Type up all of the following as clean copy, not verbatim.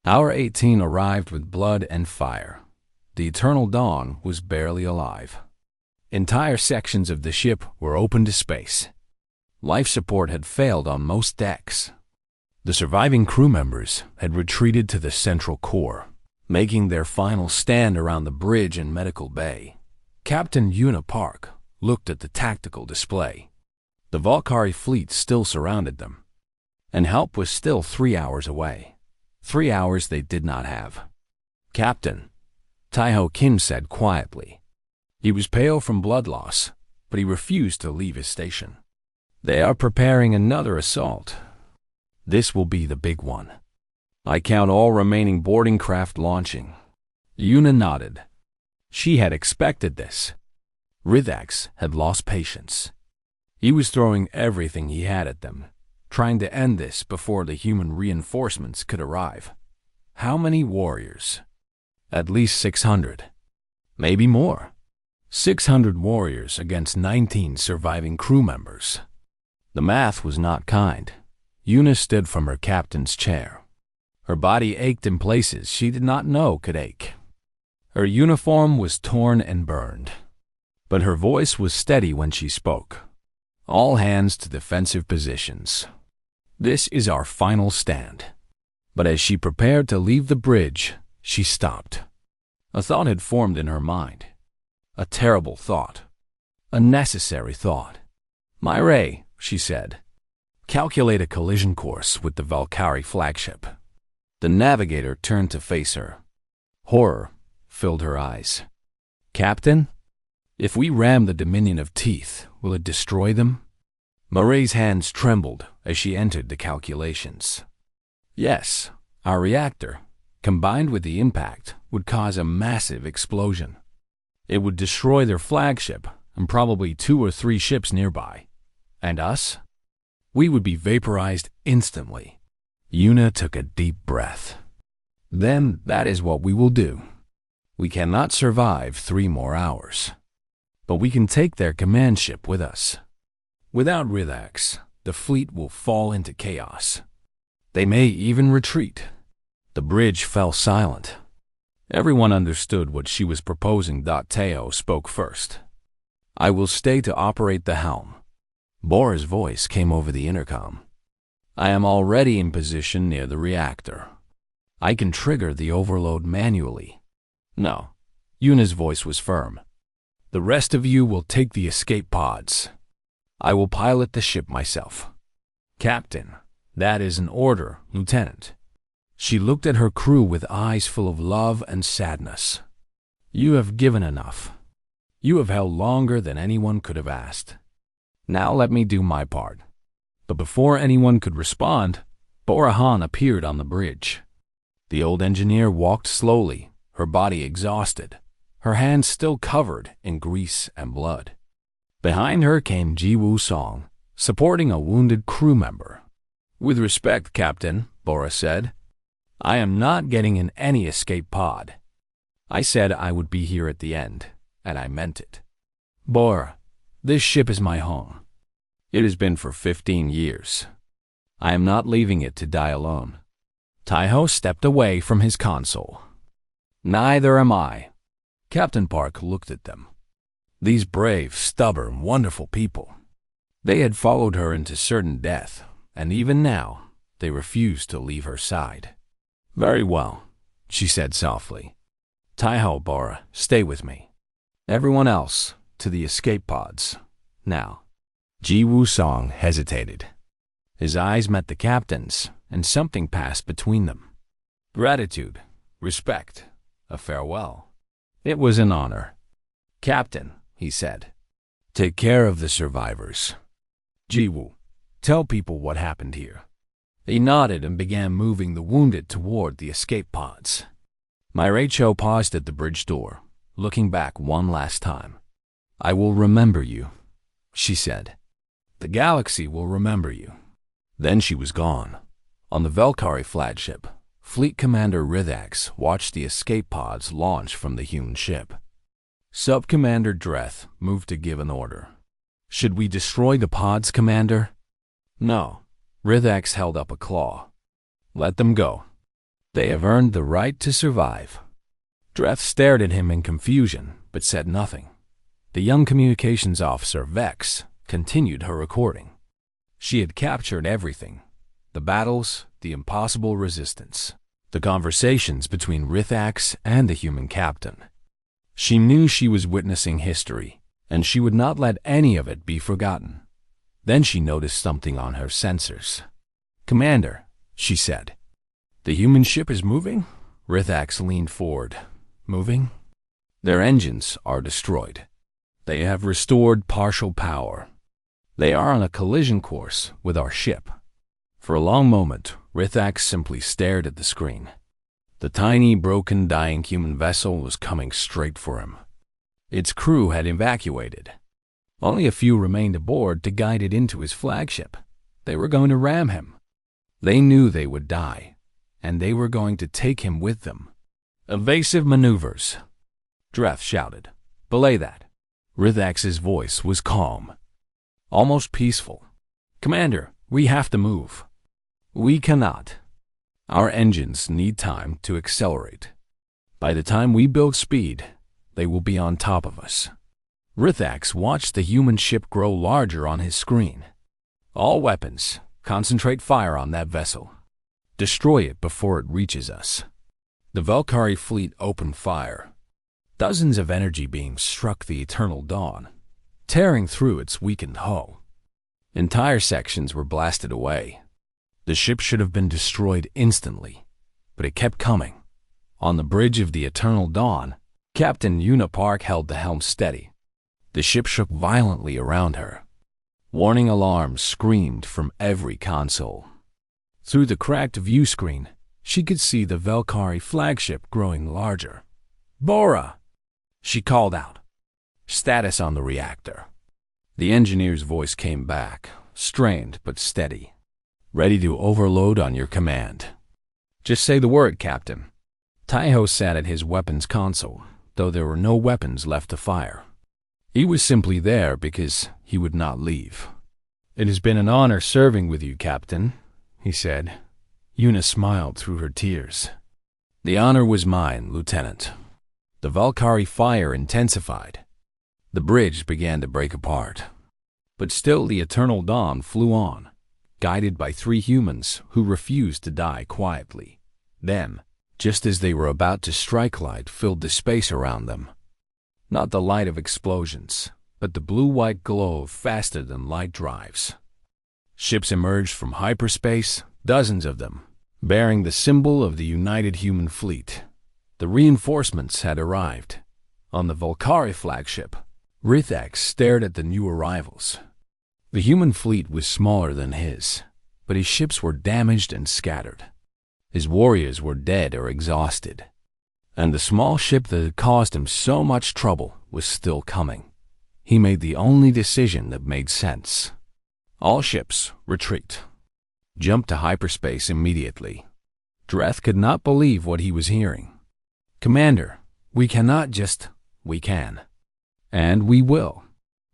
Hour 18 arrived with blood and fire. The eternal dawn was barely alive. Entire sections of the ship were open to space. Life support had failed on most decks. The surviving crew members had retreated to the central core, making their final stand around the bridge and medical bay. Captain Una Park looked at the tactical display. The Valkyrie fleet still surrounded them, and help was still 3 hours away. 3 hours they did not have. "Captain," Taiho Kim said quietly. He was pale from blood loss, but he refused to leave his station. "They are preparing another assault. This will be the big one. I count all remaining boarding craft launching." Una nodded. She had expected this. Rithax had lost patience. He was throwing everything he had at them, trying to end this before the human reinforcements could arrive. How many warriors? At least 600. Maybe more. 600 warriors against 19 surviving crew members. The math was not kind. Una stood from her captain's chair. Her body ached in places she did not know could ache. Her uniform was torn and burned, but her voice was steady when she spoke. "All hands to defensive positions. This is our final stand." But as she prepared to leave the bridge, she stopped. A thought had formed in her mind. A terrible thought. A necessary thought. "Myray," she said, "calculate a collision course with the Valkyrie flagship." The navigator turned to face her. Horror filled her eyes. "Captain, if we ram the Dominion of Teeth, will it destroy them?" Murray's hands trembled as she entered the calculations. "Yes, our reactor, combined with the impact, would cause a massive explosion. It would destroy their flagship and probably 2 or 3 ships nearby. And us? We would be vaporized instantly." Una took a deep breath. "Then that is what we will do. We cannot survive 3 more hours. But we can take their command ship with us. Without Rithax, the fleet will fall into chaos. They may even retreat." The bridge fell silent. Everyone understood what she was proposing. Teo spoke first. "I will stay to operate the helm." Bora's voice came over the intercom. "I am already in position near the reactor. I can trigger the overload manually." "No." Una's voice was firm. "The rest of you will take the escape pods. I will pilot the ship myself." "Captain, that is an order, Lieutenant." She looked at her crew with eyes full of love and sadness. "You have given enough. You have held longer than anyone could have asked. Now let me do my part." But before anyone could respond, Borahan appeared on the bridge. The old engineer walked slowly, her body exhausted, her hands still covered in grease and blood. Behind her came Jiwoo Song, supporting a wounded crew member. "With respect, Captain," Bora said, "I am not getting in any escape pod. I said I would be here at the end, and I meant it. Bora, this ship is my home. It has been for 15 years. I am not leaving it to die alone." Taiho stepped away from his console. "Neither am I." Captain Park looked at them. These brave, stubborn, wonderful people. They had followed her into certain death, and even now, they refused to leave her side. "Very well," she said softly. "Taiho, Bora, stay with me. Everyone else, to the escape pods. Now." Jiwoo Song hesitated. His eyes met the captain's, and something passed between them. Gratitude, respect, a farewell. It was an honor. "Captain," he said, "take care of the survivors. Jiwoo, tell people what happened here." He nodded and began moving the wounded toward the escape pods. Myracho paused at the bridge door, looking back one last time. "I will remember you," she said. "The galaxy will remember you." Then she was gone. On the Valkyrie flagship, Fleet Commander Rithax watched the escape pods launch from the hewn ship. Sub-Commander Dreth moved to give an order. "Should we destroy the pods, Commander?" "No." Rithax held up a claw. "Let them go." They have earned the right to survive. Dreth stared at him in confusion, but said nothing. The young communications officer, Vex, continued her recording. She had captured everything: the battles, the impossible resistance, the conversations between Rithax and the human captain. She knew she was witnessing history, and she would not let any of it be forgotten. Then she noticed something on her sensors. "Commander," she said. "The human ship is moving?" Rithax leaned forward. "Moving?" "Their engines are destroyed. They have restored partial power. They are on a collision course with our ship." For a long moment, Rithax simply stared at the screen. The tiny, broken, dying human vessel was coming straight for him. Its crew had evacuated. Only a few remained aboard to guide it into his flagship. They were going to ram him. They knew they would die, and they were going to take him with them. "Evasive maneuvers," Dreth shouted. "Belay that." Rithax's voice was calm, almost peaceful. "Commander, we have to move." "We cannot. Our engines need time to accelerate. By the time we build speed, they will be on top of us." Rithax watched the human ship grow larger on his screen. "All weapons, concentrate fire on that vessel. Destroy it before it reaches us." The Valkyrie fleet opened fire. Dozens of energy beams struck the Eternal Dawn, tearing through its weakened hull. Entire sections were blasted away. The ship should have been destroyed instantly, but it kept coming. On the bridge of the Eternal Dawn, Captain Una Park held the helm steady. The ship shook violently around her. Warning alarms screamed from every console. Through the cracked view screen, she could see the Valkyrie flagship growing larger. "Bora!" she called out. "Status on the reactor." The engineer's voice came back, strained but steady. "Ready to overload on your command." "Just say the word, Captain." Taiho sat at his weapons console, though there were no weapons left to fire. He was simply there because he would not leave. "It has been an honor serving with you, Captain," he said. Una smiled through her tears. "The honor was mine, Lieutenant." The Valkyrie fire intensified. The bridge began to break apart. But still the Eternal Dawn flew on, guided by 3 humans who refused to die quietly. Then, just as they were about to strike, light filled the space around them. Not the light of explosions, but the blue-white glow of faster than light drives. Ships emerged from hyperspace, dozens of them, bearing the symbol of the United Human Fleet. The reinforcements had arrived. On the Valkyrie flagship, Rithax stared at the new arrivals. The human fleet was smaller than his, but his ships were damaged and scattered. His warriors were dead or exhausted. And the small ship that had caused him so much trouble was still coming. He made the only decision that made sense. "All ships, retreat. Jump to hyperspace immediately." Dreth could not believe what he was hearing. "Commander, we cannot just... we can. And we will."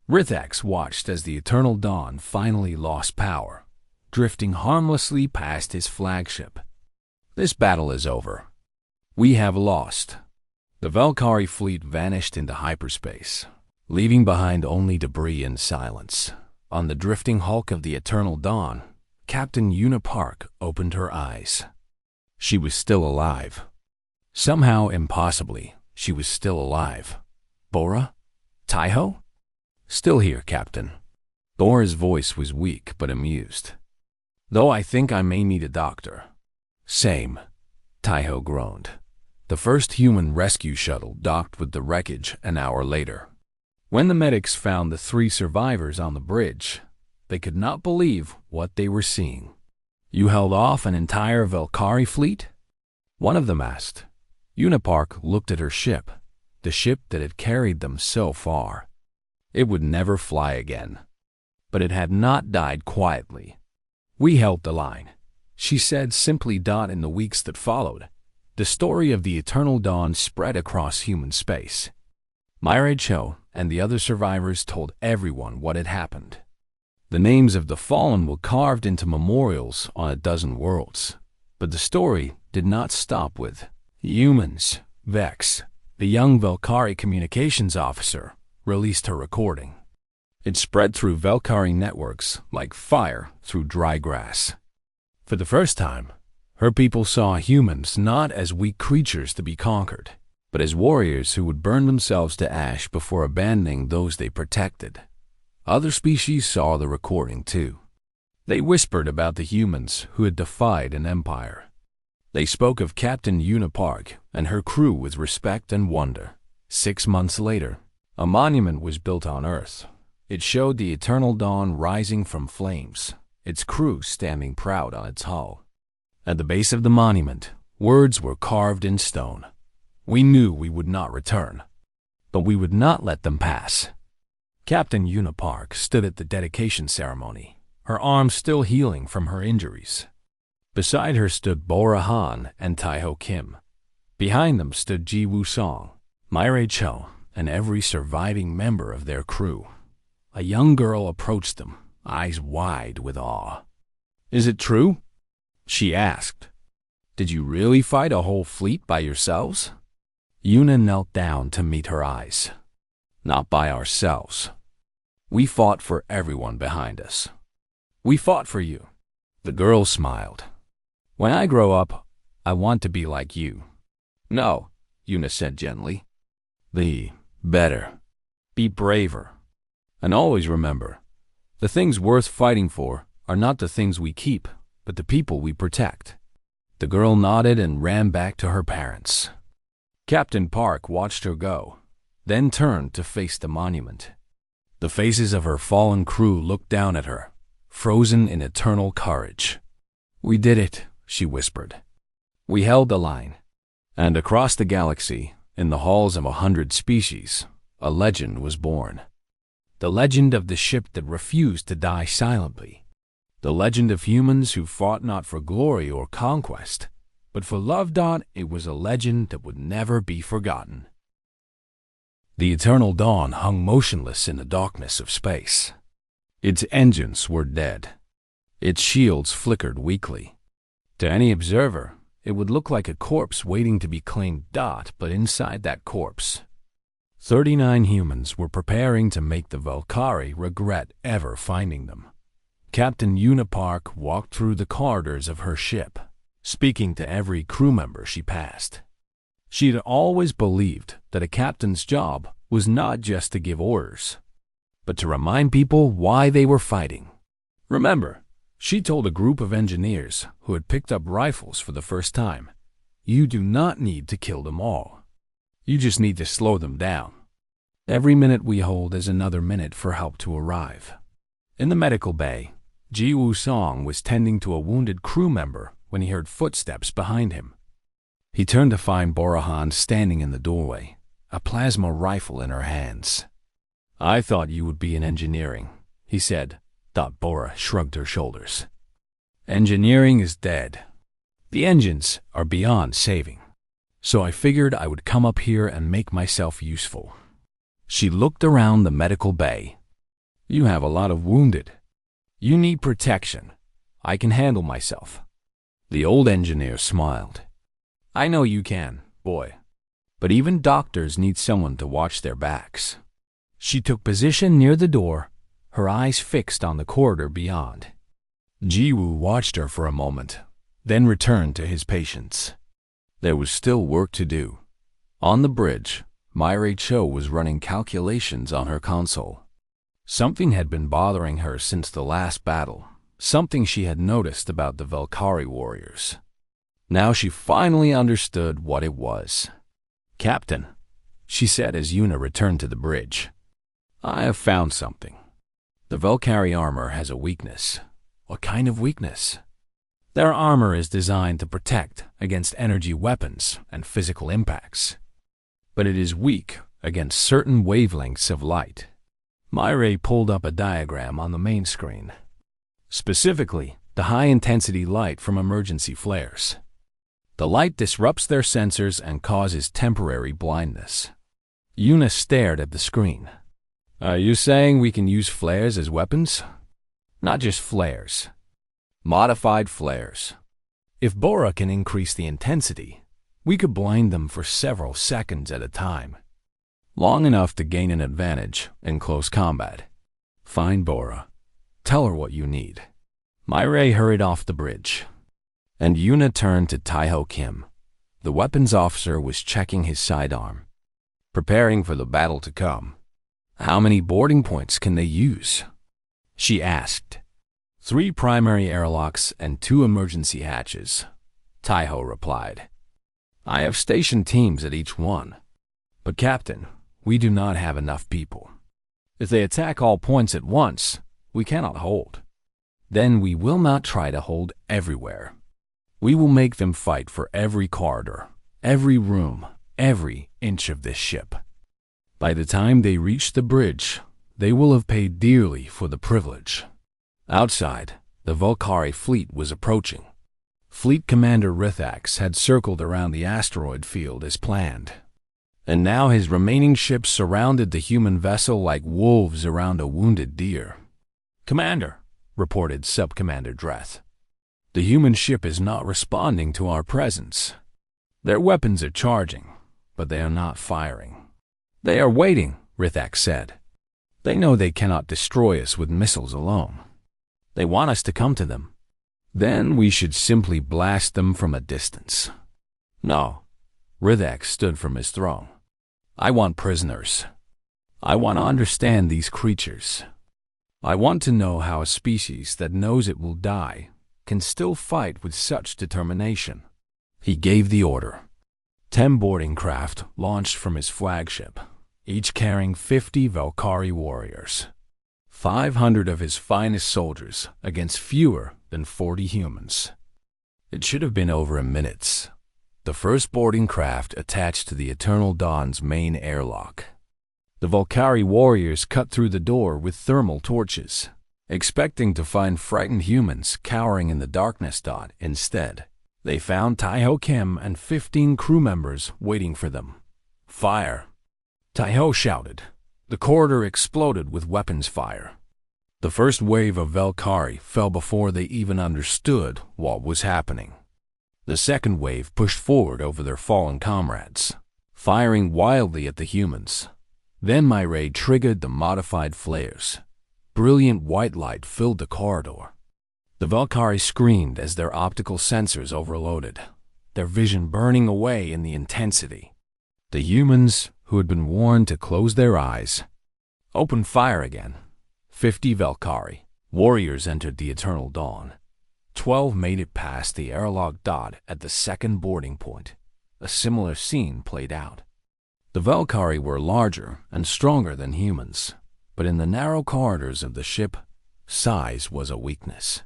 Rithax watched as the Eternal Dawn finally lost power, drifting harmlessly past his flagship. "This battle is over. We have lost." The Valkyrie fleet vanished into hyperspace, leaving behind only debris and silence. On the drifting hulk of the Eternal Dawn, Captain Una Park opened her eyes. She was still alive. Somehow, impossibly, she was still alive. "Bora? Taiho?" "Still here, Captain." Bora's voice was weak but amused. "Though I think I may need a doctor." "Same," Taiho groaned. The first human rescue shuttle docked with the wreckage an hour later. When the medics found the 3 survivors on the bridge, they could not believe what they were seeing. "You held off an entire Valkyrie fleet?" one of them asked. Una Park looked at her ship, the ship that had carried them so far. It would never fly again. But it had not died quietly. "We held the line," she said simply. In the weeks that followed, the story of the Eternal Dawn spread across human space. Myra Cho and the other survivors told everyone what had happened. The names of the fallen were carved into memorials on a dozen worlds, but the story did not stop with humans. Vex, the young Velkari communications officer, released her recording. It spread through Velkari networks like fire through dry grass. For the first time, her people saw humans not as weak creatures to be conquered, but as warriors who would burn themselves to ash before abandoning those they protected. Other species saw the recording too. They whispered about the humans who had defied an empire. They spoke of Captain Unipark and her crew with respect and wonder. 6 months later, a monument was built on Earth. It showed the eternal dawn rising from flames, its crew standing proud on its hull. At the base of the monument, words were carved in stone. We knew we would not return, but we would not let them pass. Captain Unipark stood at the dedication ceremony, her arms still healing from her injuries. Beside her stood Bora Han and Taiho Kim. Behind them stood Ji Woo Song, Myre Cho, and every surviving member of their crew. A young girl approached them, eyes wide with awe. "Is it true?" she asked. "Did you really fight a whole fleet by yourselves?" Yuna knelt down to meet her eyes. "Not by ourselves. We fought for everyone behind us. We fought for you." The girl smiled. "When I grow up, I want to be like you." "No," Yuna said gently. "Be better. Be braver. And always remember, the things worth fighting for are not the things we keep, but the people we protect." The girl nodded and ran back to her parents. Captain Park watched her go, then turned to face the monument. The faces of her fallen crew looked down at her, frozen in eternal courage. "We did it," she whispered. "We held the line." And across the galaxy, in the halls of 100 species, a legend was born. The legend of the ship that refused to die silently. The legend of humans who fought not for glory or conquest, but for love. It was a legend that would never be forgotten. The eternal dawn hung motionless in the darkness of space. Its engines were dead. Its shields flickered weakly. To any observer, it would look like a corpse waiting to be claimed. But inside that corpse, 39 humans were preparing to make the Velkari regret ever finding them. Captain Unipark walked through the corridors of her ship, speaking to every crew member she passed. She'd always believed that a captain's job was not just to give orders, but to remind people why they were fighting. Remember, she told a group of engineers who had picked up rifles for the first time, "You do not need to kill them all. You just need to slow them down. Every minute we hold is another minute for help to arrive." In the medical bay, Ji Woo Song was tending to a wounded crew member when he heard footsteps behind him. He turned to find Bora Han standing in the doorway, a plasma rifle in her hands. "I thought you would be in engineering," he said. Bora shrugged her shoulders. "Engineering is dead. The engines are beyond saving. So I figured I would come up here and make myself useful." She looked around the medical bay. "You have a lot of wounded. You need protection. I can handle myself." The old engineer smiled. "I know you can, boy. But even doctors need someone to watch their backs." She took position near the door, her eyes fixed on the corridor beyond. Ji Woo watched her for a moment, then returned to his patients. There was still work to do. On the bridge, Myre Cho was running calculations on her console. Something had been bothering her since the last battle, something she had noticed about the Velkari warriors. Now she finally understood what it was. "Captain," she said as Yuna returned to the bridge, "I have found something. The Velkari armor has a weakness." "What kind of weakness?" "Their armor is designed to protect against energy weapons and physical impacts, but it is weak against certain wavelengths of light." Myre pulled up a diagram on the main screen. Specifically, the high-intensity light from emergency flares. The light disrupts their sensors and causes temporary blindness. Yuna stared at the screen. "Are you saying we can use flares as weapons?" "Not just flares. Modified flares. If Bora can increase the intensity, we could blind them for several seconds at a time, long enough to gain an advantage in close combat. Find Bora. Tell her what you need. Myray hurried off the bridge, and Yuna turned to Taiho Kim. The weapons officer was checking his sidearm, preparing for the battle to come. How many boarding points can they use? She asked. 3 primary airlocks and 2 emergency hatches, Taiho replied. I have stationed teams at each one. But Captain, we do not have enough people. If they attack all points at once, we cannot hold. Then we will not try to hold everywhere. We will make them fight for every corridor, every room, every inch of this ship. By the time they reach the bridge, they will have paid dearly for the privilege. Outside, the Volcari fleet was approaching. Fleet Commander Rithax had circled around the asteroid field as planned, and now his remaining ships surrounded the human vessel like wolves around a wounded deer. Commander, reported Sub-Commander Dreth, the human ship is not responding to our presence. Their weapons are charging, but they are not firing. They are waiting, Rithax said. They know they cannot destroy us with missiles alone. They want us to come to them. Then we should simply blast them from a distance. No, Rithax stood from his throne. I want prisoners. I want to understand these creatures. I want to know how a species that knows it will die can still fight with such determination. He gave the order. 10 boarding craft launched from his flagship, each carrying 50 Valkyrie warriors. 500 of his finest soldiers against fewer than 40 humans. It should have been over in minutes. The first boarding craft attached to the Eternal Dawn's main airlock. The Valkyrie warriors cut through the door with thermal torches, expecting to find frightened humans cowering in the darkness. Instead, they found Taiho Kim and 15 crew members waiting for them. Fire! Taiho shouted. The corridor exploded with weapons fire. The first wave of Valkyrie fell before they even understood what was happening. The second wave pushed forward over their fallen comrades, firing wildly at the humans. Then Myray triggered the modified flares. Brilliant white light filled the corridor. The Valkyrie screamed as their optical sensors overloaded, their vision burning away in the intensity. The humans, who had been warned to close their eyes, opened fire again. 50 Valkyrie warriors entered the Eternal Dawn. 12 made it past the airlock at the second boarding point. A similar scene played out. The Valkyrie were larger and stronger than humans, but in the narrow corridors of the ship, size was a weakness.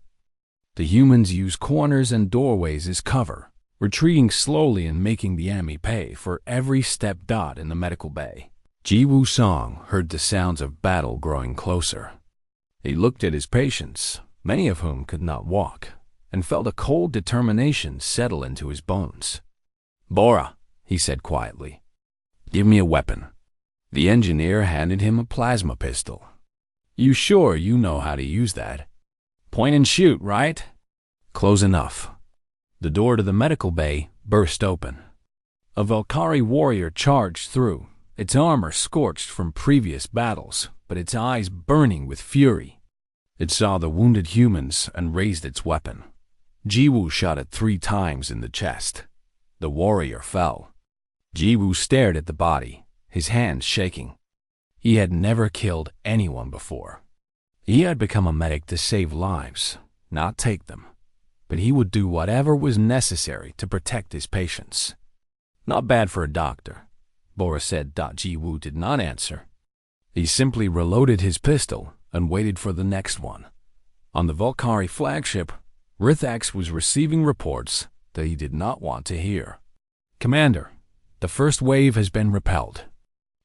The humans used corners and doorways as cover, retreating slowly and making the enemy pay for every step. In the medical bay, Ji Woo Song heard the sounds of battle growing closer. He looked at his patients, many of whom could not walk, and felt a cold determination settle into his bones. Bora, he said quietly, give me a weapon. The engineer handed him a plasma pistol. You sure you know how to use that? Point and shoot, right? Close enough. The door to the medical bay burst open. A Valkyrie warrior charged through, its armor scorched from previous battles, but its eyes burning with fury. It saw the wounded humans and raised its weapon. Jiwoo shot it 3 times in the chest. The warrior fell. Jiwoo stared at the body, his hands shaking. He had never killed anyone before. He had become a medic to save lives, not take them. But he would do whatever was necessary to protect his patients. Not bad for a doctor, Bora said. Jiwoo did not answer. He simply reloaded his pistol and waited for the next one. On the Valkyrie flagship, Rithax was receiving reports that he did not want to hear. Commander, the first wave has been repelled.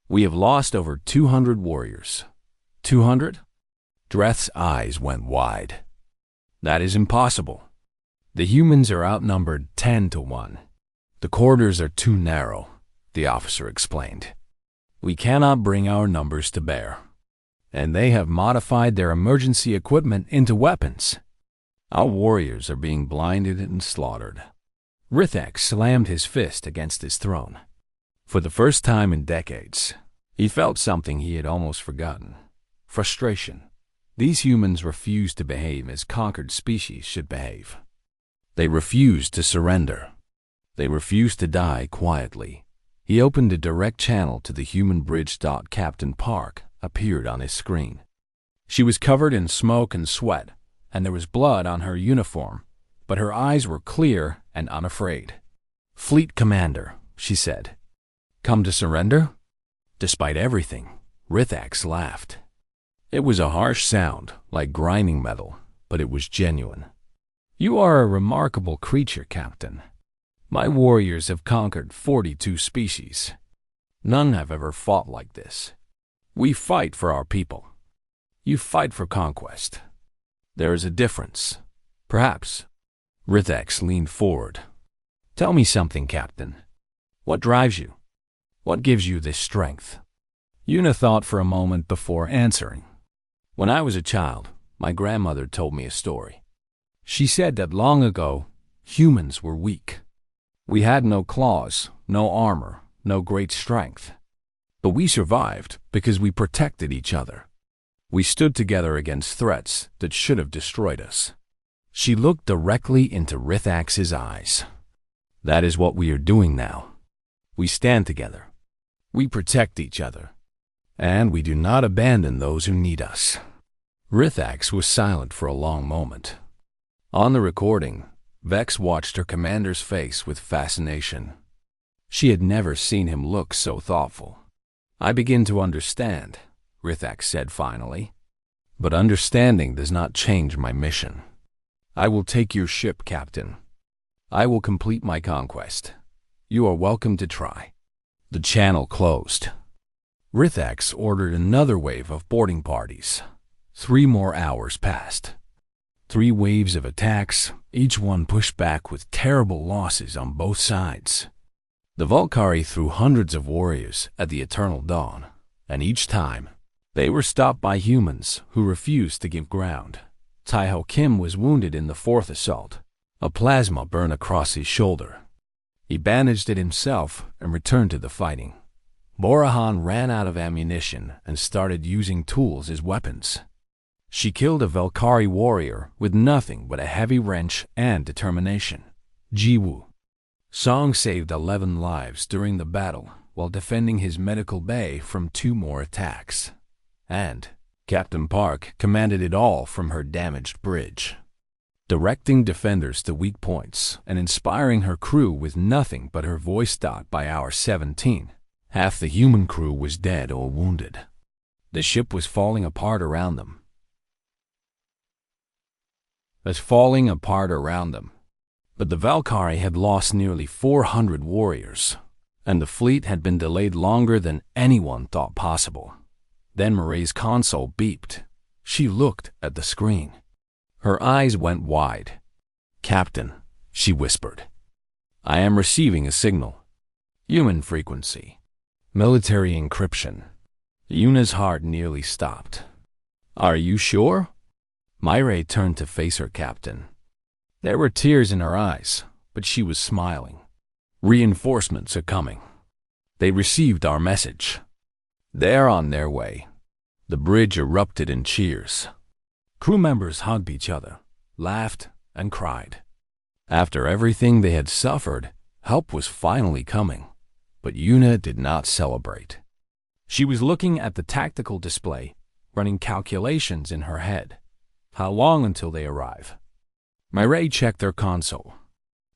We have lost over 200 warriors. 200? Dreth's eyes went wide. That is impossible. The humans are outnumbered 10 to 1. The corridors are too narrow, the officer explained. We cannot bring our numbers to bear. And they have modified their emergency equipment into weapons. Our warriors are being blinded and slaughtered. Rithak slammed his fist against his throne. For the first time in decades, he felt something he had almost forgotten: frustration. These humans refused to behave as conquered species should behave. They refused to surrender. They refused to die quietly. He opened a direct channel to the human bridge. Captain Park appeared on his screen. She was covered in smoke and sweat, and there was blood on her uniform, but her eyes were clear and unafraid. "Fleet Commander," she said. "Come to surrender?" Despite everything, Rithak laughed. It was a harsh sound, like grinding metal, but it was genuine. "You are a remarkable creature, Captain. My warriors have conquered 42 species. None have ever fought like this. We fight for our people. You fight for conquest. There is a difference. Perhaps." Rithak leaned forward. "Tell me something, Captain. What drives you? What gives you this strength?" Yuna thought for a moment before answering. "When I was a child, my grandmother told me a story. She said that long ago, humans were weak. We had no claws, no armor, no great strength. But we survived because we protected each other. We stood together against threats that should have destroyed us." She looked directly into Rithak's eyes. "That is what we are doing now. We stand together. We protect each other. And we do not abandon those who need us." Rithak was silent for a long moment. On the recording, Vex watched her commander's face with fascination. She had never seen him look so thoughtful. "I begin to understand," Rithak said finally. "But understanding does not change my mission. I will take your ship, Captain. I will complete my conquest. You are welcome to try." The channel closed. Rithak ordered another wave of boarding parties. 3 more hours passed. 3 waves of attacks, each one pushed back with terrible losses on both sides. The Valkyrie threw hundreds of warriors at the Eternal Dawn, and each time, they were stopped by humans who refused to give ground. Taiho Kim was wounded in the 4th assault. A plasma burned across his shoulder. He bandaged it himself and returned to the fighting. Borahan ran out of ammunition and started using tools as weapons. She killed a Valkyrie warrior with nothing but a heavy wrench and determination. Jiwoo Song saved 11 lives during the battle while defending his medical bay from 2 more attacks. And Captain Park commanded it all from her damaged bridge, directing defenders to weak points and inspiring her crew with nothing but her voice. By hour 17, half the human crew was dead or wounded. The ship was falling apart around them. But the Valkyrie had lost nearly 400 warriors, and the fleet had been delayed longer than anyone thought possible. Then Marie's console beeped. She looked at the screen. Her eyes went wide. "Captain," she whispered, "I am receiving a signal. Human frequency. Military encryption." Yuna's heart nearly stopped. "Are you sure?" Myre turned to face her captain. There were tears in her eyes, but she was smiling. "Reinforcements are coming. They received our message. They are on their way." The bridge erupted in cheers. Crew members hugged each other, laughed, and cried. After everything they had suffered, help was finally coming. But Yuna did not celebrate. She was looking at the tactical display, running calculations in her head. How long until they arrive? Myre checked her console.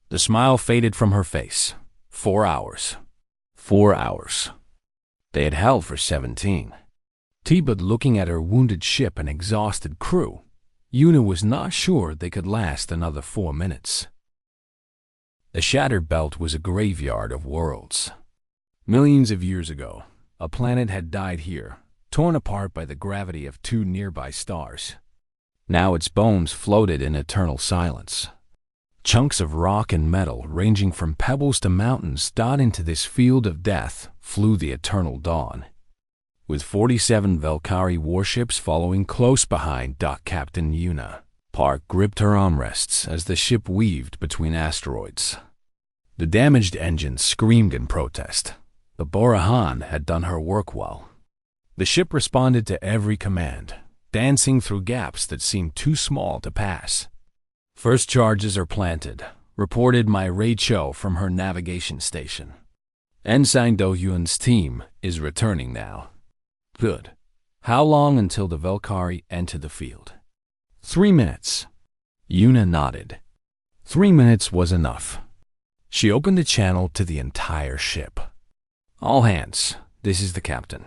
The smile faded from her face. 4 hours. 4 hours. They had held for 17. But looking at her wounded ship and exhausted crew, Yuna was not sure they could last another 4 minutes. The Shattered Belt was a graveyard of worlds. Millions of years ago, a planet had died here, torn apart by the gravity of 2 nearby stars. Now its bones floated in eternal silence. Chunks of rock and metal, ranging from pebbles to mountains, into this field of death flew the Eternal Dawn. With 47 Valkyrie warships following close behind, Captain Yuna Park gripped her armrests as the ship weaved between asteroids. The damaged engine screamed in protest, but Borahan had done her work well. The ship responded to every command, dancing through gaps that seemed too small to pass. "First charges are planted," reported my Cho from her navigation station. "Ensign Do-hyun's team is returning now." "Good. How long until the Valkyrie enter the field?" 3 minutes. Yuna nodded. 3 minutes was enough. She opened the channel to the entire ship. "All hands, this is the captain.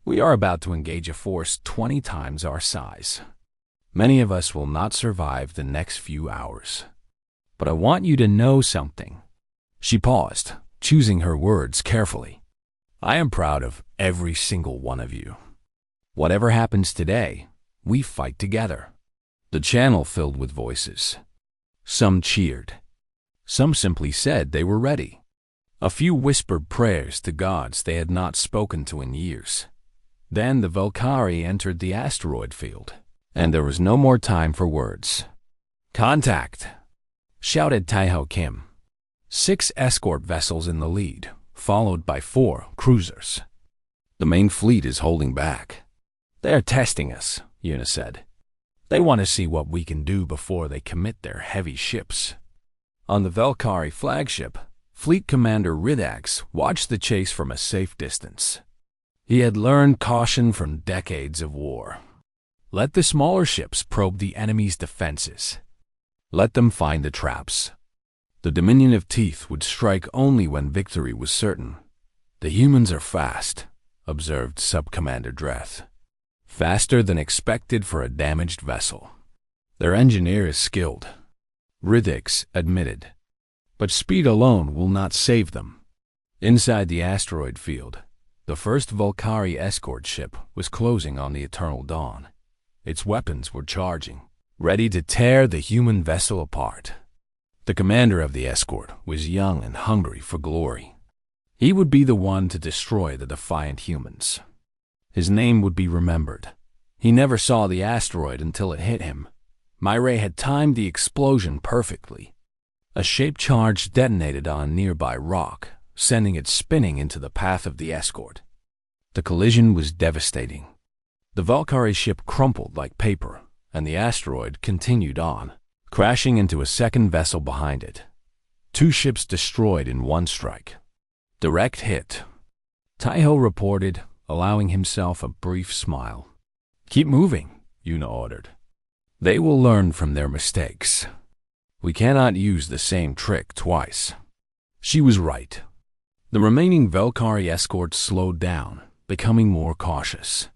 We are about to engage a force 20 times our size. Many of us will not survive the next few hours. But I want you to know something." She paused, choosing her words carefully. "I am proud of every single one of you. Whatever happens today, we fight together." The channel filled with voices. Some cheered. Some simply said they were ready. A few whispered prayers to gods they had not spoken to in years. Then the Valkyrie entered the asteroid field, and there was no more time for words. "Contact!" shouted Taiho Kim. 6 escort vessels in the lead, followed by 4 cruisers. "The main fleet is holding back. They are testing us," Yuna said. "They want to see what we can do before they commit their heavy ships." On the Valkyrie flagship, Fleet Commander Ridax watched the chase from a safe distance. He had learned caution from decades of war. Let the smaller ships probe the enemy's defenses. Let them find the traps. The Dominion of Teeth would strike only when victory was certain. "The humans are fast," observed Sub-Commander Dreth. "Faster than expected for a damaged vessel. Their engineer is skilled," Ridax admitted. "But speed alone will not save them." Inside the asteroid field, the first Valkyrie escort ship was closing on the Eternal Dawn. Its weapons were charging, ready to tear the human vessel apart. The commander of the escort was young and hungry for glory. He would be the one to destroy the defiant humans. His name would be remembered. He never saw the asteroid until it hit him. Myray had timed the explosion perfectly. A shaped charge detonated on a nearby rock, sending it spinning into the path of the escort. The collision was devastating. The Valkyrie ship crumpled like paper, and the asteroid continued on, crashing into a second vessel behind it. 2 ships destroyed in one strike. Direct hit. Taiho reported, allowing himself a brief smile. "Keep moving," Yuna ordered. "They will learn from their mistakes. We cannot use the same trick twice." She was right. The remaining Valkyrie escorts slowed down, becoming more cautious.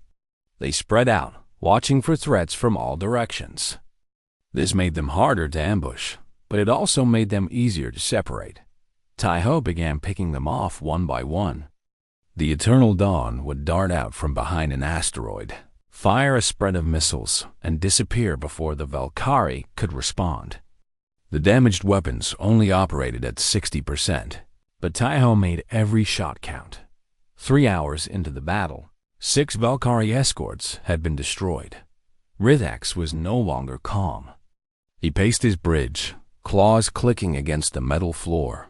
They spread out, watching for threats from all directions. This made them harder to ambush, but it also made them easier to separate. Taiho began picking them off one by one. The Eternal Dawn would dart out from behind an asteroid, fire a spread of missiles, and disappear before the Valkyrie could respond. The damaged weapons only operated at 60%, but Taiho made every shot count. 3 hours into the battle, 6 Valkyrie escorts had been destroyed. Ridax was no longer calm. He paced his bridge, claws clicking against the metal floor.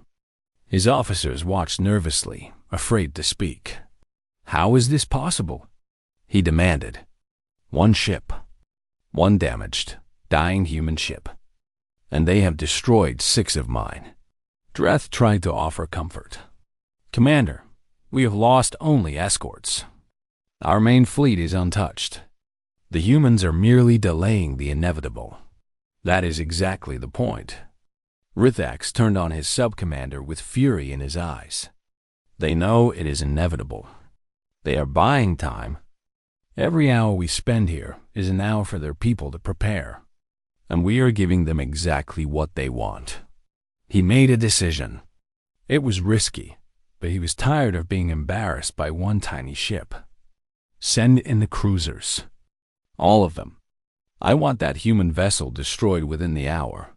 His officers watched nervously, afraid to speak. "How is this possible?" he demanded. "One ship. One damaged, dying human ship. And they have destroyed 6 of mine." Dreth tried to offer comfort. "Commander, we have lost only escorts. Our main fleet is untouched. The humans are merely delaying the inevitable." "That is exactly the point." Ridax turned on his sub-commander with fury in his eyes. "They know it is inevitable. They are buying time. Every hour we spend here is an hour for their people to prepare, and we are giving them exactly what they want." He made a decision. It was risky, but he was tired of being embarrassed by one tiny ship. "Send in the cruisers. All of them. I want that human vessel destroyed within the hour."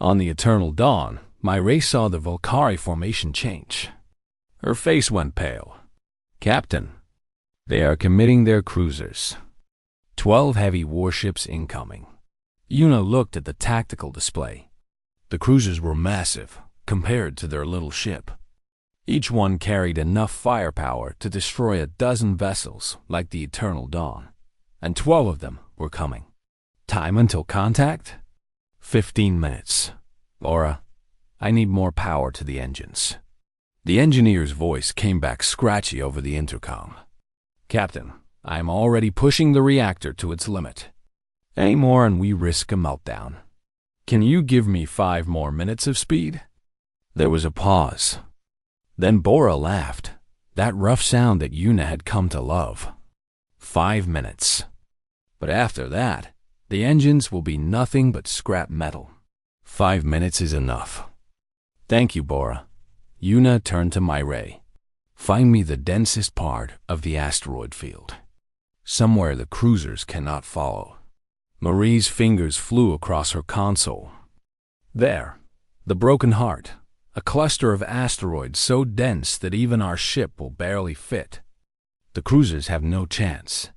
On the Eternal Dawn, Myray saw the Valkyrie formation change. Her face went pale. "Captain, they are committing their cruisers. 12 heavy warships incoming. Yuna looked at the tactical display. The cruisers were massive compared to their little ship. Each one carried enough firepower to destroy a dozen vessels like the Eternal Dawn, and 12 of them were coming. Time until contact? 15 minutes. Laura, I need more power to the engines. The engineer's voice came back scratchy over the intercom. Captain, I am already pushing the reactor to its limit. Any more and we risk a meltdown. Can you give me 5 more minutes of speed? There was a pause. Then Bora laughed, that rough sound that Yuna had come to love. 5 minutes. But after that, the engines will be nothing but scrap metal. 5 minutes is enough. Thank you, Bora. Yuna turned to Myray. Find me the densest part of the asteroid field. Somewhere the cruisers cannot follow. Marie's fingers flew across her console. There, the Broken Heart, a cluster of asteroids so dense that even our ship will barely fit. The cruisers have no chance.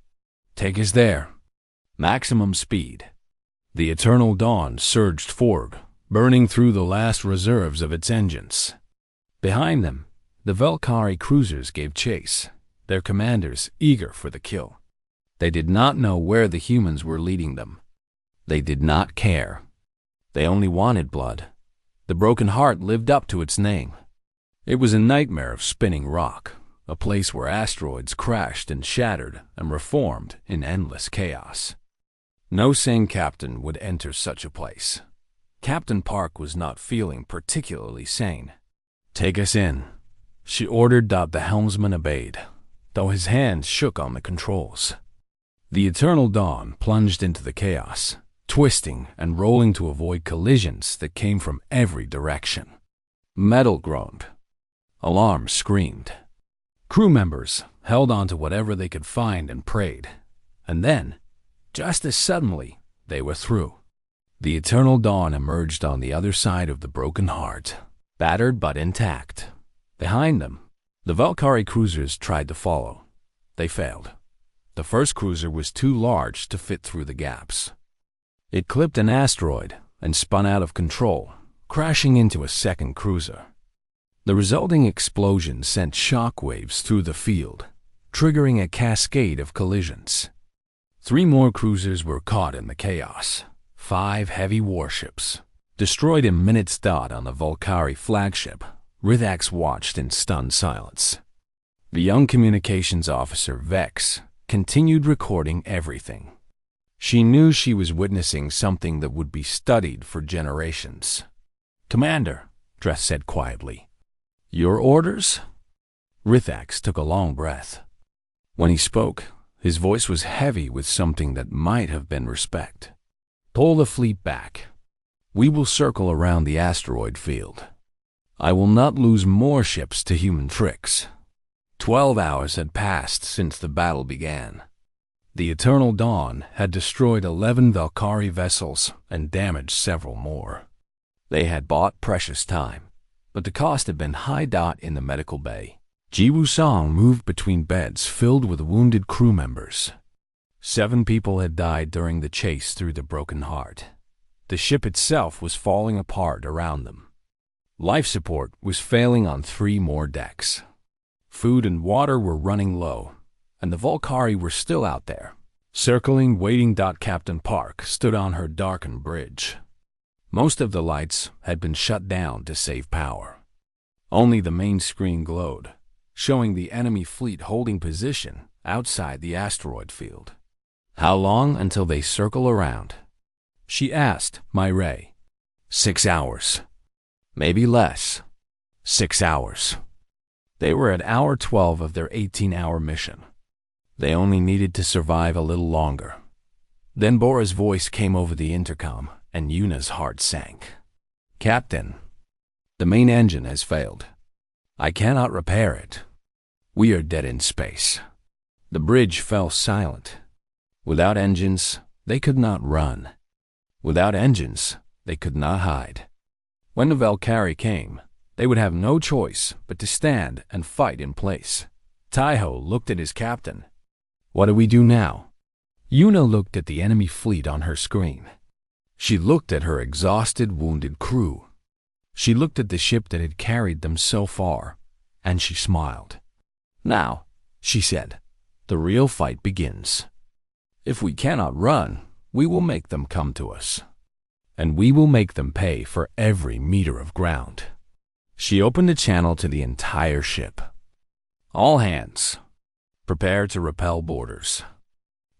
Take us there. Maximum speed. The Eternal Dawn surged forward, burning through the last reserves of its engines. Behind them, the Valkyrie cruisers gave chase, their commanders eager for the kill. They did not know where the humans were leading them. They did not care. They only wanted blood. The Broken Heart lived up to its name. It was a nightmare of spinning rock, a place where asteroids crashed and shattered and reformed in endless chaos. No sane captain would enter such a place. Captain Park was not feeling particularly sane. Take us in, she ordered. The helmsman obeyed, though his hands shook on the controls. The Eternal Dawn plunged into the chaos, twisting and rolling to avoid collisions that came from every direction. Metal groaned. Alarms screamed. Crew members held on to whatever they could find and prayed. And then, just as suddenly, they were through. The Eternal Dawn emerged on the other side of the Broken Heart, battered but intact. Behind them, the Valkyrie cruisers tried to follow. They failed. The first cruiser was too large to fit through the gaps. It clipped an asteroid and spun out of control, crashing into a second cruiser. The resulting explosion sent shockwaves through the field, triggering a cascade of collisions. 3 more cruisers were caught in the chaos. 5 heavy warships. Destroyed in minutes. On the Valkyrie flagship, Rithax watched in stunned silence. The young communications officer, Vex, continued recording everything. She knew she was witnessing something that would be studied for generations. Commander, Dress said quietly. Your orders? Rithax took a long breath. When he spoke, his voice was heavy with something that might have been respect. Pull the fleet back. We will circle around the asteroid field. I will not lose more ships to human tricks. 12 hours had passed since the battle began. The Eternal Dawn had destroyed 11 Valkyrie vessels and damaged several more. They had bought precious time, but the cost had been high. In the medical bay, Ji Wusong moved between beds filled with wounded crew members. 7 people had died during the chase through the Broken Heart. The ship itself was falling apart around them. Life support was failing on 3 more decks. Food and water were running low, and the Valkyrie were still out there, circling, waiting. Captain Park stood on her darkened bridge. Most of the lights had been shut down to save power. Only the main screen glowed, showing the enemy fleet holding position outside the asteroid field. How long until they circle around? She asked Myray. 6 hours. Maybe less. 6 hours. They were at hour 12 of their 18-hour mission. They only needed to survive a little longer. Then Bora's voice came over the intercom, and Yuna's heart sank. Captain, the main engine has failed. I cannot repair it. We are dead in space. The bridge fell silent. Without engines, they could not run. Without engines, they could not hide. When the Valkyrie came, they would have no choice but to stand and fight in place. Taiho looked at his captain. What do we do now? Yuna looked at the enemy fleet on her screen. She looked at her exhausted, wounded crew. She looked at the ship that had carried them so far, and she smiled. "Now," she said, "the real fight begins. If we cannot run, we will make them come to us. And we will make them pay for every meter of ground." She opened a channel to the entire ship. "All hands, prepare to repel boarders.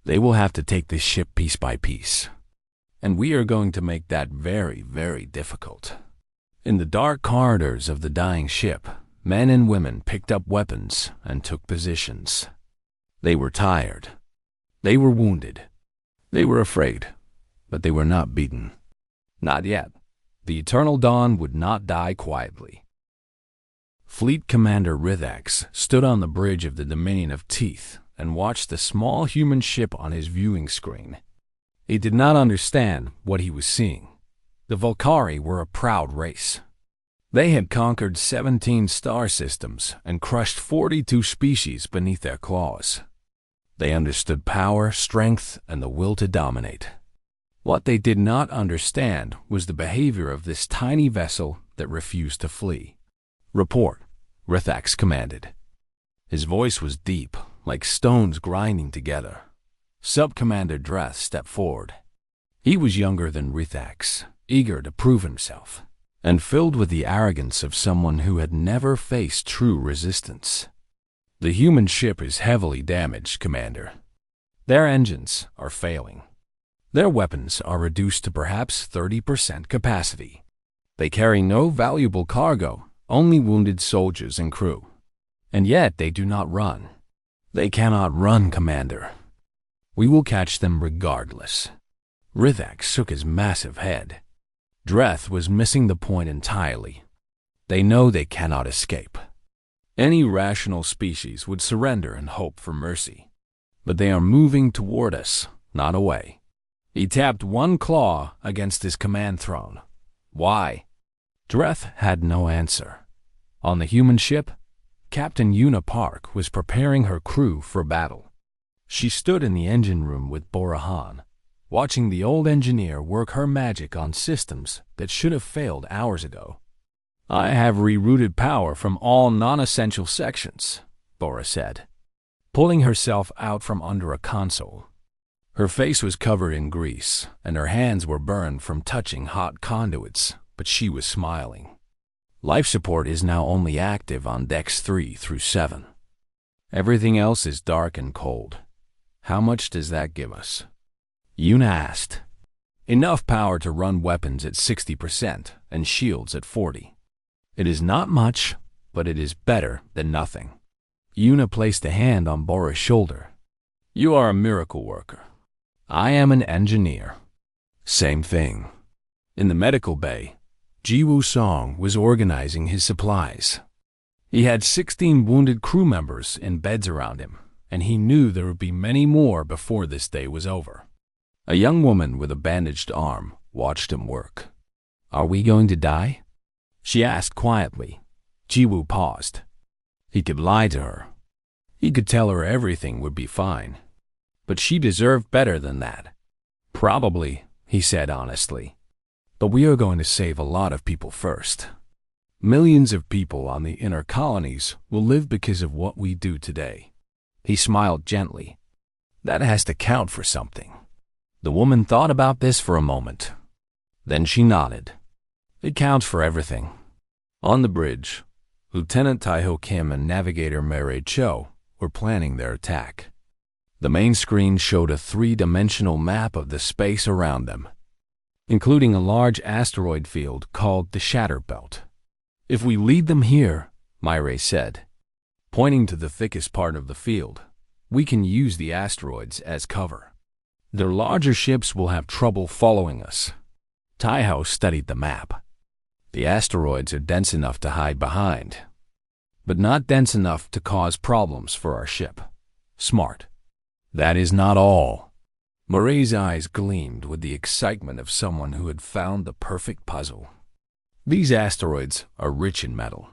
They will have to take this ship piece by piece. And we are going to make that very, very difficult." In the dark corridors of the dying ship, men and women picked up weapons and took positions. They were tired. They were wounded. They were afraid, but they were not beaten. Not yet. The Eternal Dawn would not die quietly. Fleet Commander Rithax stood on the bridge of the Dominion of Teeth and watched the small human ship on his viewing screen. He did not understand what he was seeing. The Volcari were a proud race. They had conquered 17 star systems and crushed 42 species beneath their claws. They understood power, strength, and the will to dominate. What they did not understand was the behavior of this tiny vessel that refused to flee. "Report," Rithax commanded. His voice was deep, like stones grinding together. Sub-Commander Dreth stepped forward. He was younger than Rithax, eager to prove himself, and filled with the arrogance of someone who had never faced true resistance. "The human ship is heavily damaged, Commander. Their engines are failing. Their weapons are reduced to perhaps 30% capacity. They carry no valuable cargo, only wounded soldiers and crew. And yet they do not run. They cannot run, Commander. We will catch them regardless." Rithax shook his massive head. Dreth was missing the point entirely. They know they cannot escape. Any rational species would surrender and hope for mercy. But they are moving toward us, not away. He tapped one claw against his command throne. "Why?" Dreth had no answer. On the human ship, Captain Una Park was preparing her crew for battle. She stood in the engine room with Borahan, watching the old engineer work her magic on systems that should have failed hours ago. "I have rerouted power from all non-essential sections," Bora said, pulling herself out from under a console. Her face was covered in grease, and her hands were burned from touching hot conduits, but she was smiling. "Life support is now only active on decks 3 through 7. Everything else is dark and cold. How much does that give us?" Una asked. "Enough power to run weapons at 60% and shields at 40. It is not much, but it is better than nothing." Una placed a hand on Bora's shoulder. "You are a miracle worker. I am an engineer." Same thing. In the medical bay, Jiwoo Song was organizing his supplies. He had 16 wounded crew members in beds around him, and he knew there would be many more before this day was over. A young woman with a bandaged arm watched him work. "Are we going to die?" she asked quietly. Jiwoo paused. He could lie to her. He could tell her everything would be fine. But she deserved better than that. "Probably," he said honestly. "But we are going to save a lot of people first. Millions of people on the inner colonies will live because of what we do today." He smiled gently. "That has to count for something." The woman thought about this for a moment. Then she nodded. "It counts for everything." On the bridge, Lieutenant Taiho Kim and Navigator Mary Cho were planning their attack. The main screen showed a three-dimensional map of the space around them, including a large asteroid field called the Shatter Belt. "If we lead them here," Myre said, pointing to the thickest part of the field, "we can use the asteroids as cover. Their larger ships will have trouble following us." Taiho studied the map. "The asteroids are dense enough to hide behind, but not dense enough to cause problems for our ship. Smart." "That is not all." Murray's eyes gleamed with the excitement of someone who had found the perfect puzzle. "These asteroids are rich in metal.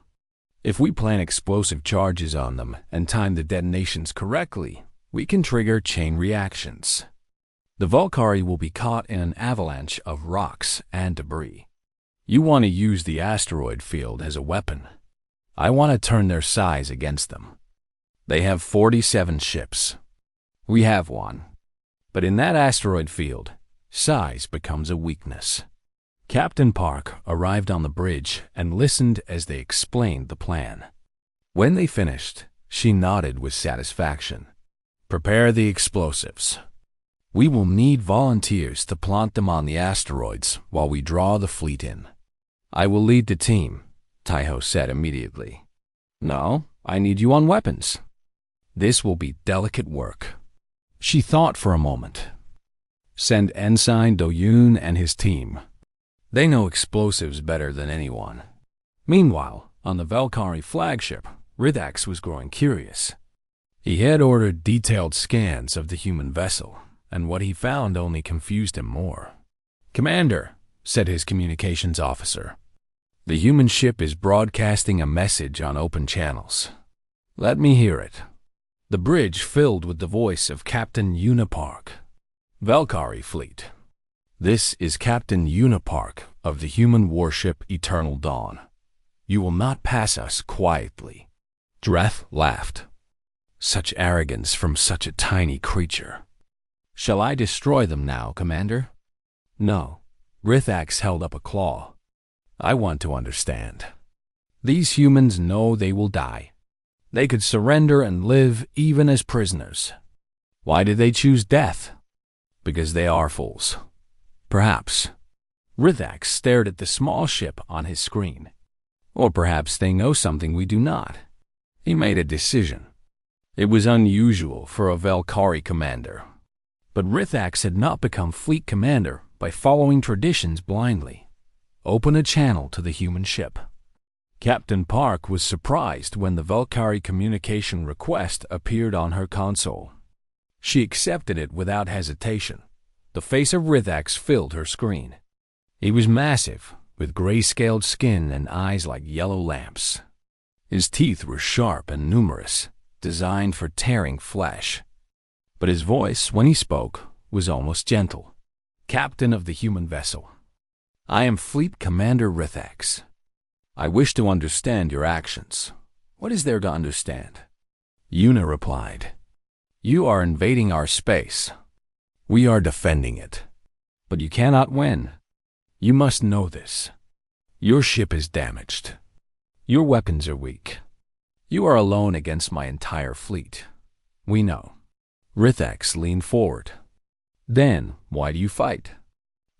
If we plant explosive charges on them and time the detonations correctly, we can trigger chain reactions. The Valkyrie will be caught in an avalanche of rocks and debris. You want to use the asteroid field as a weapon. I want to turn their size against them. They have 47 ships. We have one. But in that asteroid field, size becomes a weakness. Captain Park arrived on the bridge and listened as they explained the plan. When they finished, she nodded with satisfaction. Prepare the explosives. We will need volunteers to plant them on the asteroids while we draw the fleet in. I will lead the team, Taiho said immediately. No, I need you on weapons. This will be delicate work. She thought for a moment. Send Ensign Do-yoon and his team. They know explosives better than anyone. Meanwhile, on the Valkyrie flagship, Rithax was growing curious. He had ordered detailed scans of the human vessel, and what he found only confused him more. Commander, said his communications officer, the human ship is broadcasting a message on open channels. Let me hear it. The bridge filled with the voice of Captain Unipark. Valkyrie Fleet. This is Captain Unipark of the human warship Eternal Dawn. You will not pass us quietly. Dreth laughed. Such arrogance from such a tiny creature. Shall I destroy them now, Commander? No. Rithax held up a claw. I want to understand. These humans know they will die. They could surrender and live even as prisoners. Why did they choose death? Because they are fools. Perhaps. Rithax stared at the small ship on his screen. Or perhaps they know something we do not. He made a decision. It was unusual for a Valkyrie commander. But Rithax had not become fleet commander by following traditions blindly. Open a channel to the human ship. Captain Park was surprised when the Valkyrie communication request appeared on her console. She accepted it without hesitation. The face of Rithax filled her screen. He was massive, with gray-scaled skin and eyes like yellow lamps. His teeth were sharp and numerous, designed for tearing flesh. But his voice, when he spoke, was almost gentle. Captain of the human vessel. I am Fleet Commander Rithax. I wish to understand your actions. What is there to understand? Yuna replied. You are invading our space. We are defending it. But you cannot win. You must know this. Your ship is damaged. Your weapons are weak. You are alone against my entire fleet. We know. Rithax leaned forward. Then, why do you fight?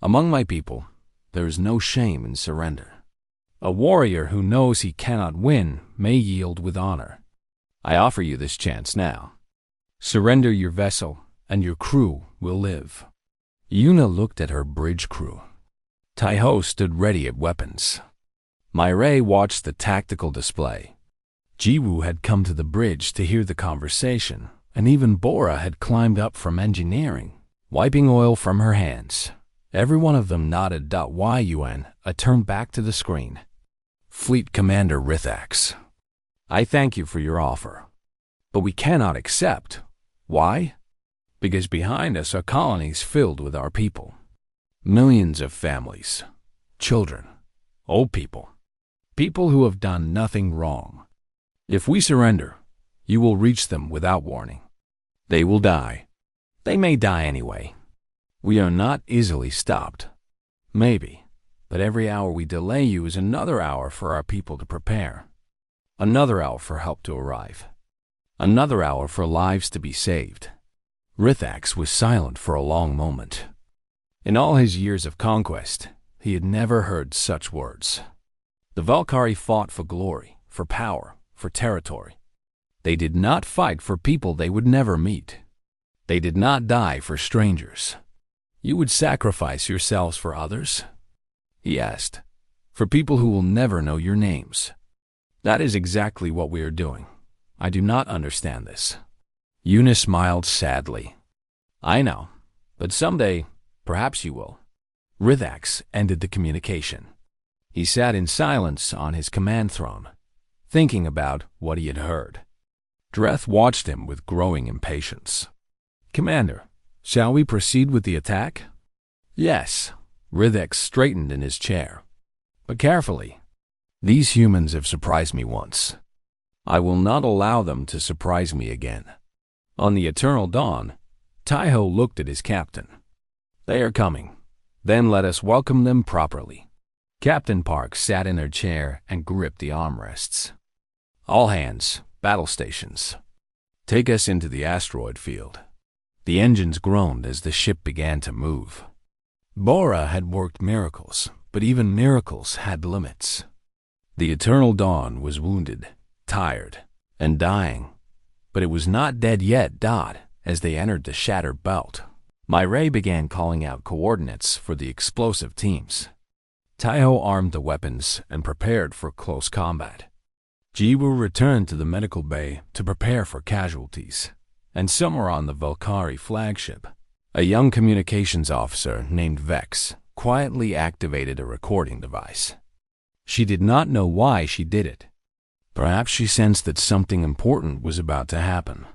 Among my people, there is no shame in surrender. A warrior who knows he cannot win may yield with honor. I offer you this chance now. Surrender your vessel, and your crew will live. Yuna looked at her bridge crew. Taiho stood ready at weapons. Mireille watched the tactical display. Jiwoo had come to the bridge to hear the conversation, and even Bora had climbed up from engineering, wiping oil from her hands. Every one of them nodded. Yuan turned back to the screen. Fleet Commander Rithax, I thank you for your offer. But we cannot accept. Why? Because behind us are colonies filled with our people. Millions of families, children, old people, people who have done nothing wrong. If we surrender, you will reach them without warning. They will die. They may die anyway. We are not easily stopped. Maybe, but every hour we delay you is another hour for our people to prepare. Another hour for help to arrive. Another hour for lives to be saved. Rithax was silent for a long moment. In all his years of conquest, he had never heard such words. The Valkyrie fought for glory, for power, for territory. They did not fight for people they would never meet. They did not die for strangers. You would sacrifice yourselves for others? He asked. For people who will never know your names. That is exactly what we are doing. I do not understand this. Yuna smiled sadly. I know, but someday, perhaps you will. Rithax ended the communication. He sat in silence on his command throne, thinking about what he had heard. Dreth watched him with growing impatience. Commander, Shall we proceed with the attack? Yes. Ridek straightened in his chair. But carefully. These humans have surprised me once. I will not allow them to surprise me again. On the eternal dawn, Taiho looked at his captain. They are coming. Then let us welcome them properly. Captain Park sat in her chair and gripped the armrests. All hands, battle stations. Take us into the asteroid field. The engines groaned as the ship began to move. Bora had worked miracles, but even miracles had limits. The Eternal Dawn was wounded, tired, and dying, but it was not dead yet. As they entered the Shatter belt, my ray began calling out coordinates for the explosive teams. Taiho armed the weapons and prepared for close combat. Jiwoo returned to the medical bay to prepare for casualties, and somewhere on the Valkyrie flagship, a young communications officer named Vex quietly activated a recording device. She did not know why she did it. Perhaps she sensed that something important was about to happen.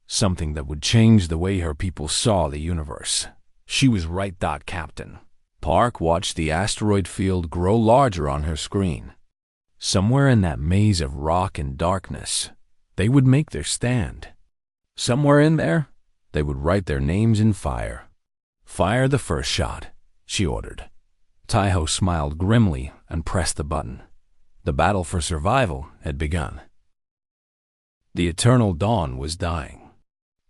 Something that would change the way her people saw the universe. She was right. Captain Park watched the asteroid field grow larger on her screen. Somewhere in that maze of rock and darkness, they would make their stand. Somewhere in there, they would write their names in fire. Fire the first shot, she ordered. Taiho smiled grimly and pressed the button. The battle for survival had begun. The Eternal Dawn was dying.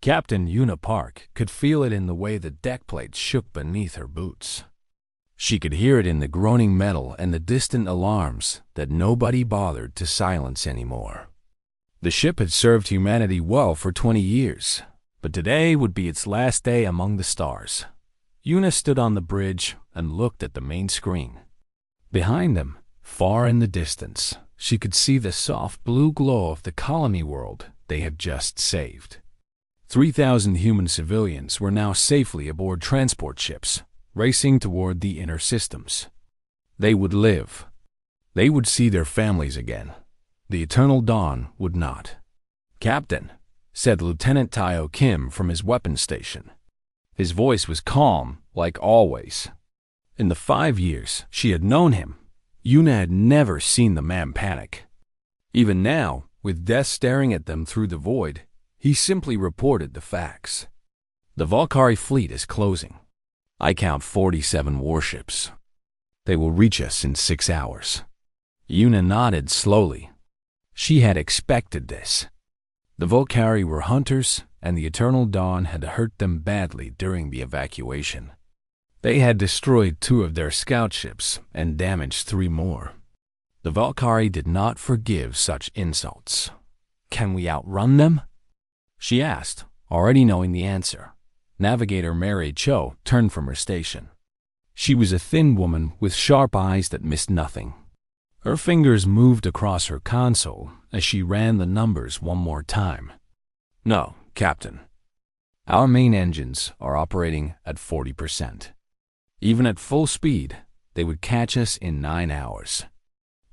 Captain Yuna Park could feel it in the way the deck plates shook beneath her boots. She could hear it in the groaning metal and the distant alarms that nobody bothered to silence anymore. The ship had served humanity well for 20 years, but today would be its last day among the stars. Yuna stood on the bridge and looked at the main screen. Behind them, far in the distance, she could see the soft blue glow of the colony world they had just saved. 3,000 human civilians were now safely aboard transport ships, racing toward the inner systems. They would live. They would see their families again. The Eternal Dawn would not. "Captain," said Lieutenant Taiho Kim from his weapons station. His voice was calm, like always. In the 5 years she had known him, Yuna had never seen the man panic. Even now, with death staring at them through the void, he simply reported the facts. "The Valkyrie fleet is closing. I count 47 warships. They will reach us in 6 hours. Yuna nodded slowly. She had expected this. The Valkyrie were hunters, and the Eternal Dawn had hurt them badly during the evacuation. They had destroyed 2 of their scout ships and damaged 3 more. The Valkyrie did not forgive such insults. "Can we outrun them?" she asked, already knowing the answer. Navigator Mary Cho turned from her station. She was a thin woman with sharp eyes that missed nothing. Her fingers moved across her console as she ran the numbers one more time. "No, Captain. Our main engines are operating at 40%. Even at full speed, they would catch us in 9 hours.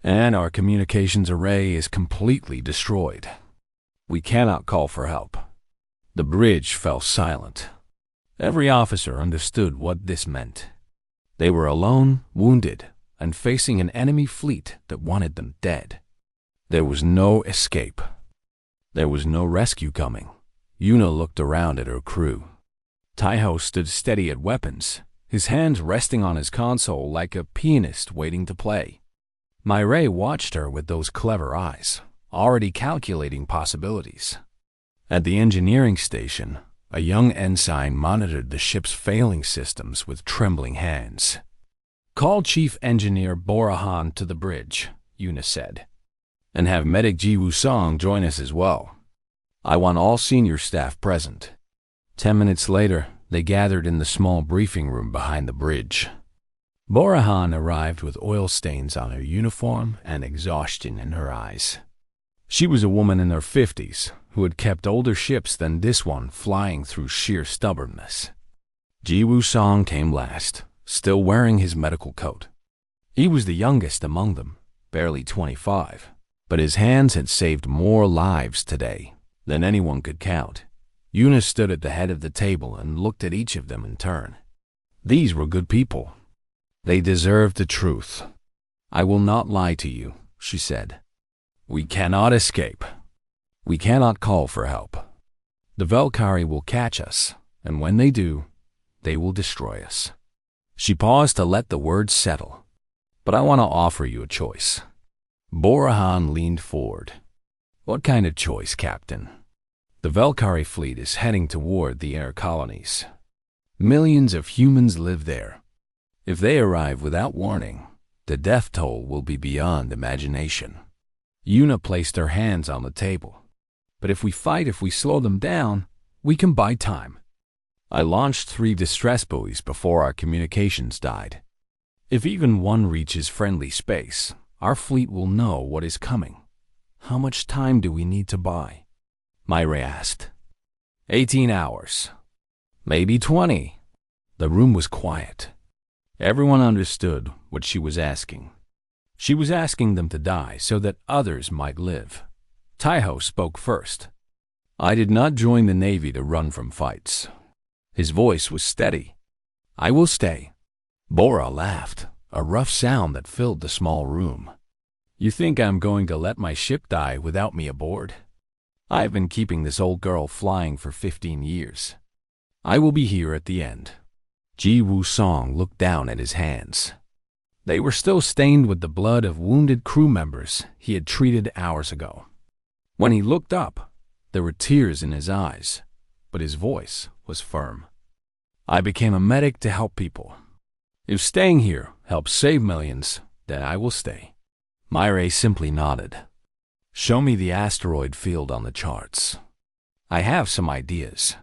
And our communications array is completely destroyed. We cannot call for help." The bridge fell silent. Every officer understood what this meant. They were alone, wounded, and facing an enemy fleet that wanted them dead. There was no escape. There was no rescue coming. Yuna looked around at her crew. Taiho stood steady at weapons, his hands resting on his console like a pianist waiting to play. Myray watched her with those clever eyes, already calculating possibilities. At the engineering station, a young ensign monitored the ship's failing systems with trembling hands. "Call Chief Engineer Borahan to the bridge," Yuna said, "and have Medic Ji Woo-song join us as well. I want all senior staff present." 10 minutes later, they gathered in the small briefing room behind the bridge. Borahan arrived with oil stains on her uniform and exhaustion in her eyes. She was a woman in her 50s who had kept older ships than this one flying through sheer stubbornness. Ji Woo-song came last, still wearing his medical coat. He was the youngest among them, barely 25, but his hands had saved more lives today than anyone could count. Yuna stood at the head of the table and looked at each of them in turn. These were good people. They deserved the truth. I will not lie to you, she said. We cannot escape. We cannot call for help. The Valkyrie will catch us, and when they do, they will destroy us. She paused to let the words settle. But I want to offer you a choice. Borahan leaned forward. What kind of choice, Captain? The Valkyrie fleet is heading toward the air colonies. Millions of humans live there. If they arrive without warning, the death toll will be beyond imagination. Yuna placed her hands on the table. But if we slow them down, we can buy time. I launched 3 distress buoys before our communications died. If even one reaches friendly space, our fleet will know what is coming. How much time do we need to buy? Myra asked. 18 hours. Maybe 20. The room was quiet. Everyone understood what she was asking. She was asking them to die so that others might live. Taiho spoke first. I did not join the Navy to run from fights. His voice was steady. I will stay. Bora laughed, a rough sound that filled the small room. You think I'm going to let my ship die without me aboard? I've been keeping this old girl flying for 15 years. I will be here at the end. Ji Woo-song looked down at his hands. They were still stained with the blood of wounded crew members he had treated hours ago. When he looked up, there were tears in his eyes, but his voice was firm. I became a medic to help people. If staying here helps save millions, then I will stay. Myra simply nodded. Show me the asteroid field on the charts. I have some ideas.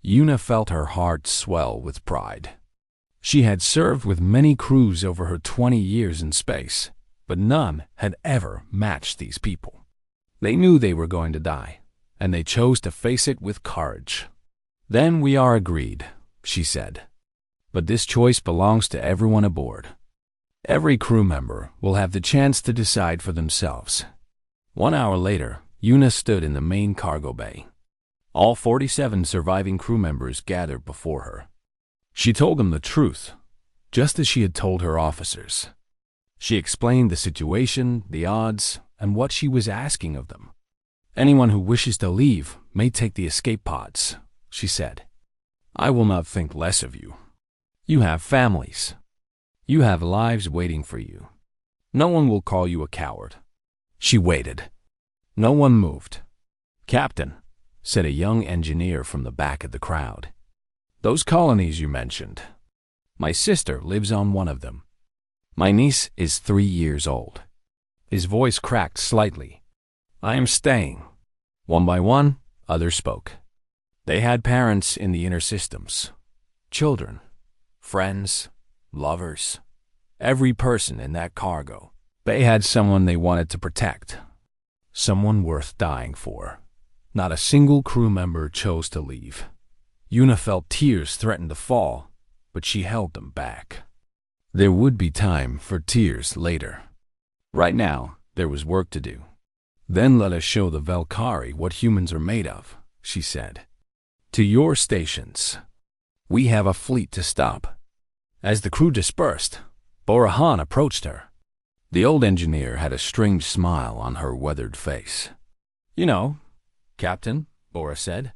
Yuna felt her heart swell with pride. She had served with many crews over her 20 years in space, but none had ever matched these people. They knew they were going to die, and they chose to face it with courage. Then we are agreed, she said. But this choice belongs to everyone aboard. Every crew member will have the chance to decide for themselves. 1 hour later, Yuna stood in the main cargo bay. All 47 surviving crew members gathered before her. She told them the truth, just as she had told her officers. She explained the situation, the odds, and what she was asking of them. Anyone who wishes to leave may take the escape pods, she said. I will not think less of you. You have families. You have lives waiting for you. No one will call you a coward. She waited. No one moved. Captain, said a young engineer from the back of the crowd. Those colonies you mentioned. My sister lives on one of them. My niece is 3 years old. His voice cracked slightly. I am staying. One by one, others spoke. They had parents in the inner systems. Children, friends, lovers. Every person in that cargo. They had someone they wanted to protect. Someone worth dying for. Not a single crew member chose to leave. Yuna felt tears threaten to fall, but she held them back. There would be time for tears later. Right now, there was work to do. Then let us show the Valkyrie what humans are made of, she said. To your stations. We have a fleet to stop. As the crew dispersed, Borahan approached her. The old engineer had a strange smile on her weathered face. You know, Captain, Bora said,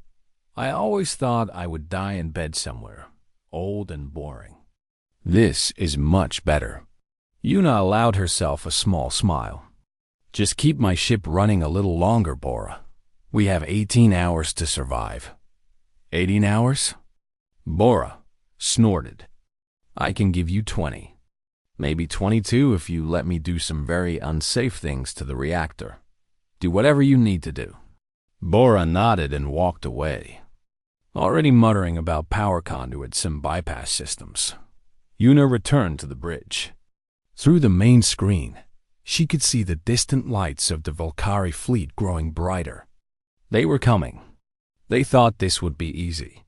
I always thought I would die in bed somewhere, old and boring. This is much better. Yuna allowed herself a small smile. Just keep my ship running a little longer, Bora. We have 18 hours to survive. 18 hours? Bora snorted. I can give you 20. Maybe 22 if you let me do some very unsafe things to the reactor. Do whatever you need to do. Bora nodded and walked away, already muttering about power conduits and bypass systems. Yuna returned to the bridge. Through the main screen, she could see the distant lights of the Valkyrie fleet growing brighter. They were coming. They thought this would be easy.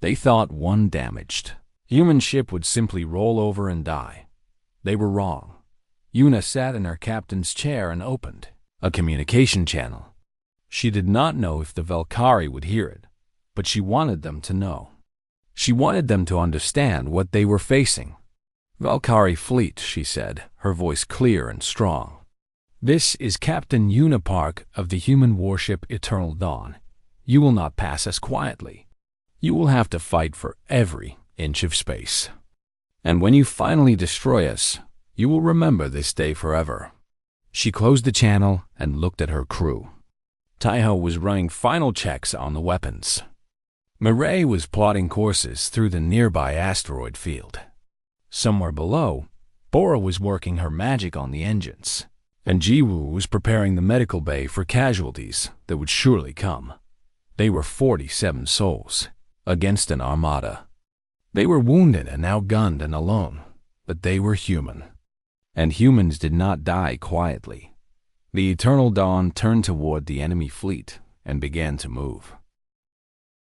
They thought one damaged human ship would simply roll over and die. They were wrong. Yuna sat in her captain's chair and opened a communication channel. She did not know if the Valkyrie would hear it, but she wanted them to know. She wanted them to understand what they were facing. "Valkyrie Fleet," she said, her voice clear and strong. "This is Captain Unipark of the human warship Eternal Dawn. You will not pass us quietly. You will have to fight for every inch of space. And when you finally destroy us, you will remember this day forever." She closed the channel and looked at her crew. Taiho was running final checks on the weapons. Mireille was plotting courses through the nearby asteroid field. Somewhere below, Bora was working her magic on the engines, and Jiwoo was preparing the medical bay for casualties that would surely come. They were 47 souls against an armada. They were wounded and outgunned and alone, but they were human. And humans did not die quietly. The Eternal Dawn turned toward the enemy fleet and began to move.